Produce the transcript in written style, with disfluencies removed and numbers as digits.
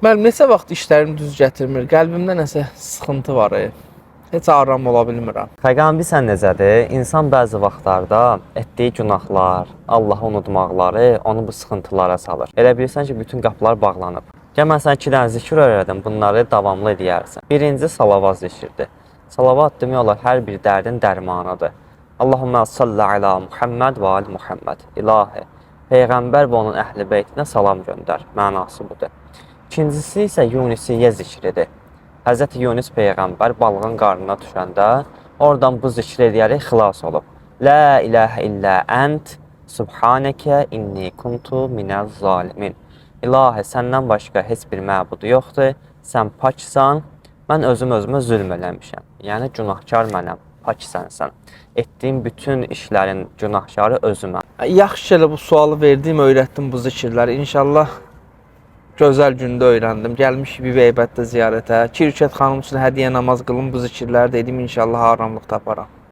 Müəllim, neçə vaxt işlərimi düz gətirmir, qəlbimdə nəsə sıxıntı var. Heç aram ola bilmirəm. Xəqan bilsən necədir? İnsan bəzi vaxtlarda etdiyi günahlar, Allahı unutmaqları onu bu sıxıntılara salır. Elə bilirsən ki, bütün qapılar bağlanıb. Gəl mən sənə 2 dənə zikr öyrədim, bunları davamlı edərsən. Birinci salavat zikridir. Salavat demək olar hər bir dərdin dərmanıdır. Allahumma salli ala Muhammed və ali Muhammed. İlahi, Peyğəmbər və onun əhl-i beytinə salam göndər. Mənası budur. İkincisi isə Yunisiyyə zikridir. Hz. Yunus Peyğəmbər balığın qarnına düşəndə oradan bu zikr edərək xilas olub. La ilahə illə ənt, subhanəkə inni kuntu minəz zalimin. İlahi, səndən başqa heç bir məbudu yoxdur, sən paksan, mən özümə zülm eləmişəm. Yəni, günahkar mənəm, pak sənsən. Etdiyim bütün işlərin günahkarı özüməm. Yaxşı ki, elə bu sualı verdim, öyrətdim bu zikirləri. İnşallah gözəl gündə öyrəndim. Gəlmiş Bibi Eybətdə ziyarətə. Kirkət xanım üçün hədiyyə namaz qılım, bu zikirləri dedim. İnşallah aramlıq taparam.